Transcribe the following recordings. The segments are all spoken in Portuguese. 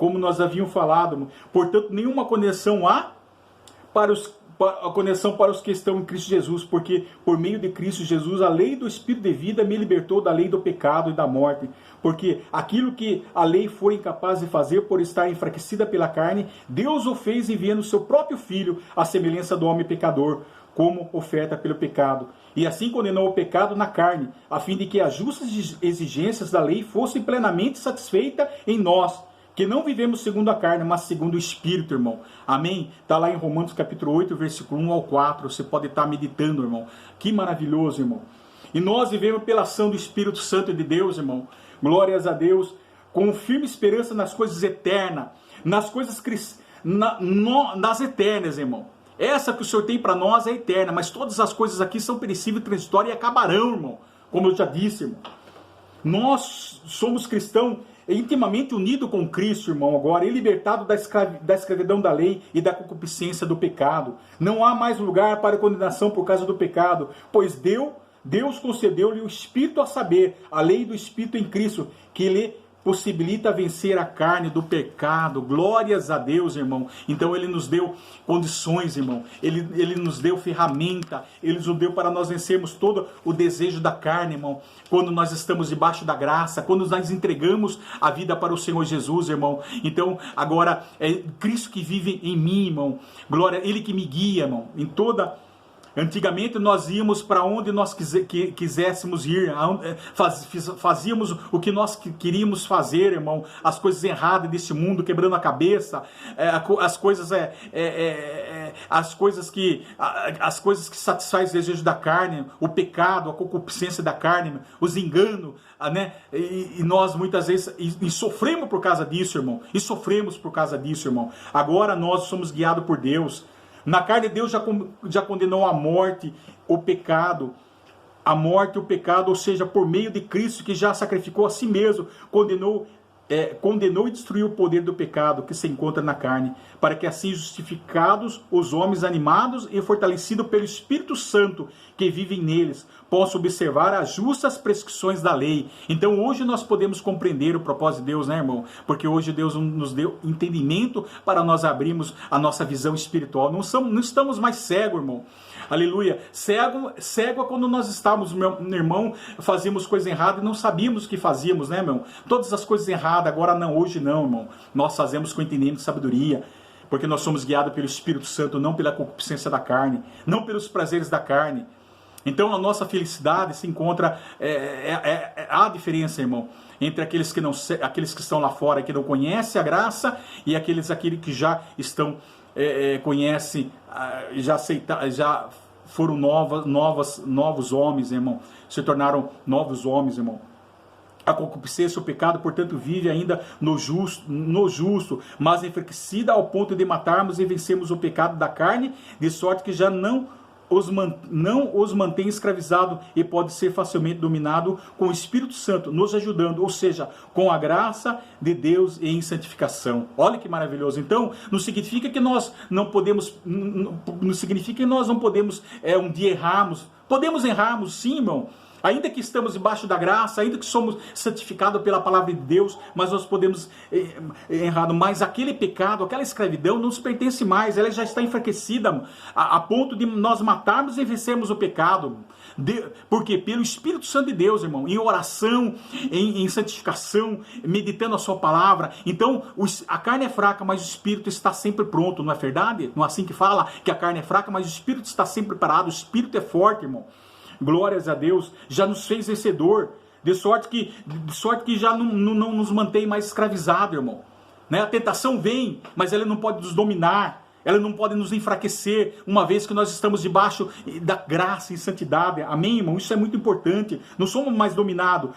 como nós havíamos falado, irmão. Portanto, nenhuma condenação há a conexão para os que estão em Cristo Jesus, porque por meio de Cristo Jesus a lei do Espírito de vida me libertou da lei do pecado e da morte, porque aquilo que a lei foi incapaz de fazer por estar enfraquecida pela carne, Deus o fez enviando o seu próprio Filho à semelhança do homem pecador, como oferta pelo pecado, e assim condenou o pecado na carne, a fim de que as justas exigências da lei fossem plenamente satisfeitas em nós, que não vivemos segundo a carne, mas segundo o Espírito, irmão. Amém? Está lá em Romanos capítulo 8, versículo 1 ao 4. Você pode estar meditando, irmão. Que maravilhoso, irmão. E nós vivemos pela ação do Espírito Santo de Deus, irmão. Glórias a Deus. Com firme esperança nas coisas eternas. Nas coisas nas eternas, irmão. Essa que o Senhor tem para nós é eterna. Mas todas as coisas aqui são perecíveis, transitórias e acabarão, irmão. Como eu já disse, irmão. Nós somos cristãos intimamente unido com Cristo, irmão, agora, e libertado da escravidão da lei e da concupiscência do pecado. Não há mais lugar para condenação por causa do pecado, pois Deus concedeu-lhe o Espírito, a saber, a lei do Espírito em Cristo, que lhe possibilita vencer a carne do pecado. Glórias a Deus, irmão. Então ele nos deu condições, irmão. Ele nos deu ferramenta. Ele nos deu para nós vencermos todo o desejo da carne, irmão. Quando nós estamos debaixo da graça, quando nós entregamos a vida para o Senhor Jesus, irmão. Então agora é Cristo que vive em mim, irmão. Glória, Ele que me guia, irmão. Antigamente nós íamos para onde nós quiséssemos ir, fazíamos o que nós queríamos fazer, irmão, as coisas erradas desse mundo, quebrando a cabeça, as coisas que satisfazem os desejos da carne, o pecado, a concupiscência da carne, os enganos, né? E nós muitas vezes sofremos por causa disso, irmão, Agora nós somos guiados por Deus. Na carne, Deus já condenou a morte, o pecado, ou seja, por meio de Cristo, que já sacrificou a si mesmo, condenou e destruiu o poder do pecado que se encontra na carne, para que assim justificados os homens animados e fortalecidos pelo Espírito Santo que vivem neles, possam observar as justas prescrições da lei. Então hoje nós podemos compreender o propósito de Deus, né, irmão? Porque hoje Deus nos deu entendimento para nós abrirmos a nossa visão espiritual. Não estamos mais cegos, irmão. Aleluia. Cego é quando nós estávamos, meu irmão, fazíamos coisa errada e não sabíamos o que fazíamos, né, irmão? Todas as coisas erradas, agora não, hoje não, irmão. Nós fazemos com entendimento e sabedoria, porque nós somos guiados pelo Espírito Santo, não pela concupiscência da carne, não pelos prazeres da carne. Então a nossa felicidade se encontra, há diferença, irmão, entre aqueles que estão lá fora e que não conhecem a graça e aqueles que já estão, conhecem, já foram novos homens, irmão, se tornaram novos homens, irmão. A concupiscência, o pecado, portanto, vive ainda no justo, mas enfraquecida ao ponto de matarmos e vencermos o pecado da carne, de sorte que já não os mantém escravizado e pode ser facilmente dominado com o Espírito Santo nos ajudando, ou seja, com a graça de Deus e em santificação. Olha que maravilhoso. Então, não significa que nós não podemos um dia errarmos. Podemos errarmos, sim, irmão. Ainda que estamos debaixo da graça, ainda que somos santificados pela palavra de Deus, mas nós podemos errar. Mas aquele pecado, aquela escravidão não nos pertence mais, ela já está enfraquecida a ponto de nós matarmos e vencermos o pecado. Porque pelo Espírito Santo de Deus, irmão, em oração, em santificação, meditando a sua palavra. Então, a carne é fraca, mas o Espírito está sempre pronto, não é verdade? Não é assim que fala que a carne é fraca, mas o Espírito está sempre parado, o Espírito é forte, irmão. Glórias a Deus, já nos fez vencedor, de sorte que já não nos mantém mais escravizados, irmão. Né? A tentação vem, mas ela não pode nos dominar, ela não pode nos enfraquecer, uma vez que nós estamos debaixo da graça e santidade. Amém, irmão? Isso é muito importante. Não somos mais dominados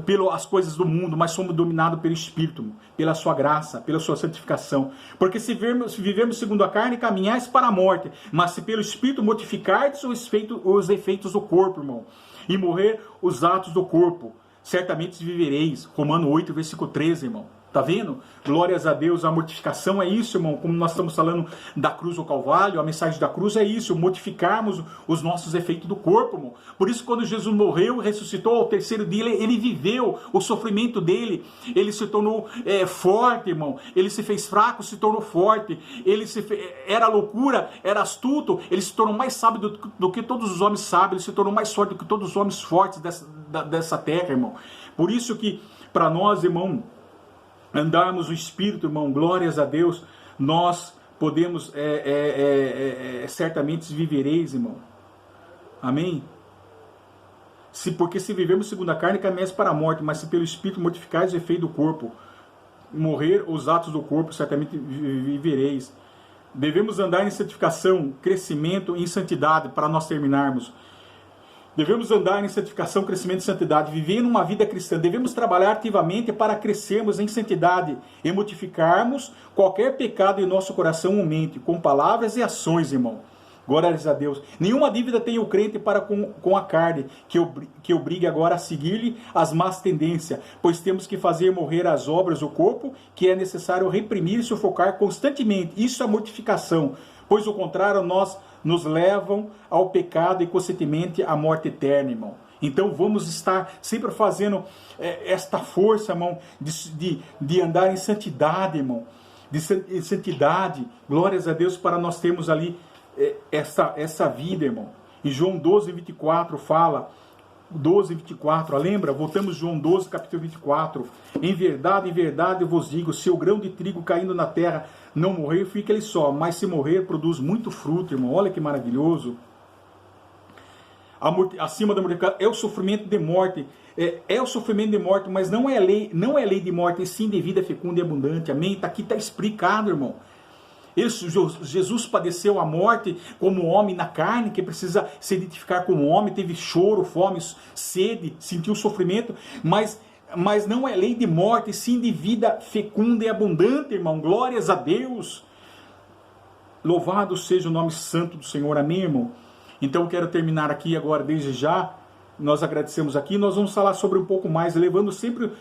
pelas coisas do mundo, mas somos dominados pelo Espírito, pela sua graça, pela sua santificação. Porque se vivemos segundo a carne, caminhais para a morte, mas se pelo Espírito mortificardes os efeitos do corpo, irmão, e morrer os atos do corpo, certamente vivereis. Romanos 8, versículo 13, irmão. Tá vendo? Glórias a Deus, a mortificação é isso, irmão. Como nós estamos falando da cruz ao Calvário, a mensagem da cruz é isso, mortificarmos os nossos efeitos do corpo, irmão. Por isso, quando Jesus morreu e ressuscitou ao terceiro dia, ele viveu o sofrimento dele. Ele se tornou forte, irmão. Ele se fez fraco, se tornou forte. Era loucura, era astuto. Ele se tornou mais sábio do que todos os homens sábios. Ele se tornou mais forte do que todos os homens fortes dessa terra, irmão. Por isso que, para nós, irmão, andarmos no Espírito, irmão, glórias a Deus, nós podemos, certamente vivereis, irmão. Amém? Porque se vivermos segundo a carne, caminhamos para a morte, mas se pelo Espírito mortificais o efeito do corpo, morrer os atos do corpo, certamente vivereis. Devemos andar em santificação, crescimento e em santidade, para nós terminarmos. Devemos andar em santificação, crescimento e santidade, viver numa vida cristã. Devemos trabalhar ativamente para crescermos em santidade e mortificarmos qualquer pecado em nosso coração ou mente, com palavras e ações, irmão. Glórias a Deus. Nenhuma dívida tem o crente para com a carne, que obrigue agora a seguir-lhe as más tendências, pois temos que fazer morrer as obras do corpo, que é necessário reprimir e sufocar constantemente. Isso é mortificação, pois o contrário nos levam ao pecado e, consequentemente, à morte eterna, irmão. Então vamos estar sempre fazendo esta força, irmão, de andar em santidade, irmão. Em santidade, glórias a Deus, para nós termos ali essa vida, irmão. Em João 12, 24 fala, 12, 24, lembra? Voltamos João 12, capítulo 24. Em verdade eu vos digo, se o grão de trigo caindo na terra não morrer, fica ele só, mas se morrer, produz muito fruto, irmão. Olha que maravilhoso. Acima da morte é o sofrimento de morte. É o sofrimento de morte, mas não é lei de morte, e sim de vida fecunda e abundante. Amém? Aqui está explicado, irmão. Jesus padeceu a morte como homem na carne, que precisa se identificar como homem, teve choro, fome, sede, sentiu sofrimento, mas não é lei de morte, sim de vida fecunda e abundante, irmão. Glórias a Deus. Louvado seja o nome santo do Senhor. Amém, irmão? Então eu quero terminar aqui agora, desde já. Nós agradecemos aqui, nós vamos falar sobre um pouco mais, levando sempre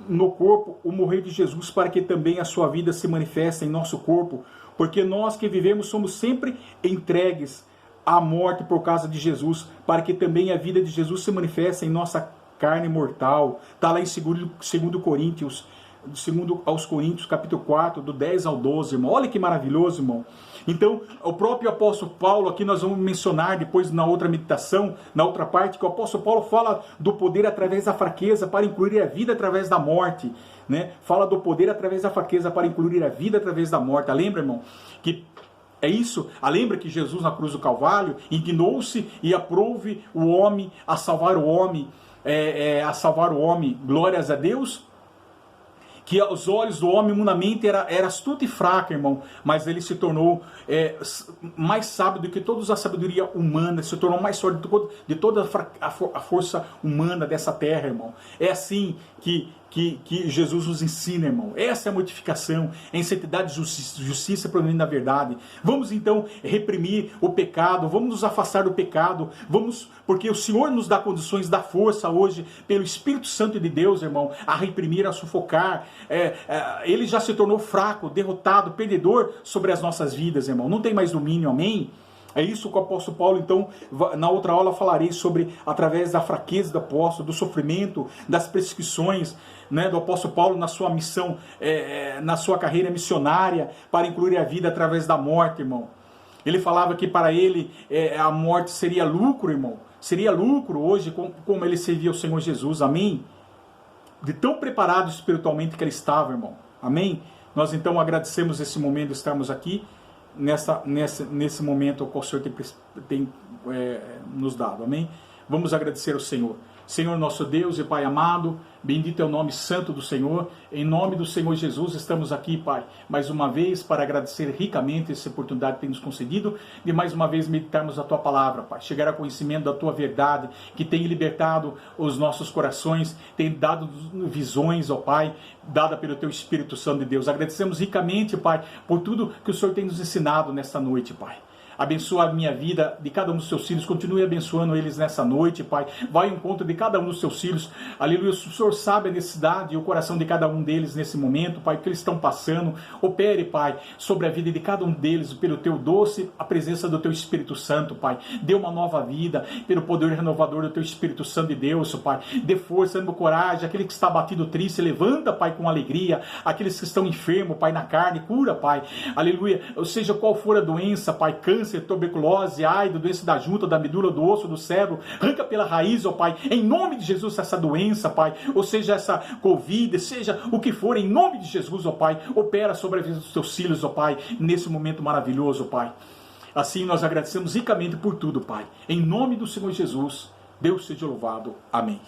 no corpo o morrer de Jesus, para que também a sua vida se manifeste em nosso corpo, porque nós que vivemos somos sempre entregues à morte por causa de Jesus, para que também a vida de Jesus se manifeste em nossa carne mortal. Está lá em 2 Coríntios, segundo aos Coríntios, capítulo 4, do 10 ao 12, irmão. Olha que maravilhoso, irmão. Então, o próprio apóstolo Paulo, aqui nós vamos mencionar depois na outra meditação, na outra parte, que o apóstolo Paulo fala do poder através da fraqueza para incluir a vida através da morte, né? Fala do poder através da fraqueza para incluir a vida através da morte. Lembra, irmão, que é isso? Lembra que Jesus na cruz do Calvário indignou-se e aprove o homem a salvar o homem, glórias a Deus? Que aos olhos do homem humanamente era astuto e fraco, irmão, mas ele se tornou mais sábio do que toda a sabedoria humana, se tornou mais forte de toda a força humana dessa terra, irmão. É assim que Jesus nos ensina, irmão. Essa é a mortificação, em santidade, justiça proveniente da verdade. Vamos então reprimir o pecado, vamos nos afastar do pecado, porque o Senhor nos dá condições, dá força hoje, pelo Espírito Santo de Deus, irmão, a reprimir, a sufocar. Ele já se tornou fraco, derrotado, perdedor sobre as nossas vidas, irmão. Não tem mais domínio, amém? É isso que o apóstolo Paulo, então, na outra aula falarei sobre, através da fraqueza do apóstolo, do sofrimento, das perseguições, né, do apóstolo Paulo na sua missão, na sua carreira missionária, para incluir a vida através da morte, irmão. Ele falava que para ele a morte seria lucro, irmão. Seria lucro hoje, como ele servia o Senhor Jesus, amém? De tão preparado espiritualmente que ele estava, irmão, amém? Nós então agradecemos esse momento de estarmos aqui, nesse momento que o Senhor tem nos dado, amém? Vamos agradecer ao Senhor. Senhor nosso Deus e Pai amado, bendito é o nome santo do Senhor. Em nome do Senhor Jesus estamos aqui, Pai, mais uma vez para agradecer ricamente essa oportunidade que tem nos concedido de mais uma vez meditarmos a Tua palavra, Pai, chegar ao conhecimento da Tua verdade, que tem libertado os nossos corações, tem dado visões, ó Pai, dada pelo Teu Espírito Santo de Deus. Agradecemos ricamente, Pai, por tudo que o Senhor tem nos ensinado nesta noite, Pai. Abençoa a minha vida, de cada um dos seus filhos, continue abençoando eles nessa noite, Pai. Vai ao encontro de cada um dos seus filhos, aleluia. O Senhor sabe a necessidade e o coração de cada um deles nesse momento, Pai, o que eles estão passando. Opere, Pai, sobre a vida de cada um deles, pelo Teu doce, a presença do Teu Espírito Santo, Pai. Dê uma nova vida, pelo poder renovador do Teu Espírito Santo de Deus, Pai. Dê força, dê coragem, aquele que está batido triste, levanta, Pai, com alegria. Aqueles que estão enfermos, Pai, na carne, cura, Pai. Aleluia. Ou seja, qual for a doença, Pai, câncer, tuberculose, AIDS, doença da junta, da medula, do osso, do cérebro, arranca pela raiz, ó Pai, em nome de Jesus, essa doença, Pai, ou seja, essa Covid, seja o que for, em nome de Jesus, ó Pai, opera sobre a vida dos teus filhos, ó Pai, nesse momento maravilhoso, Pai. Assim nós agradecemos ricamente por tudo, Pai. Em nome do Senhor Jesus, Deus seja louvado. Amém.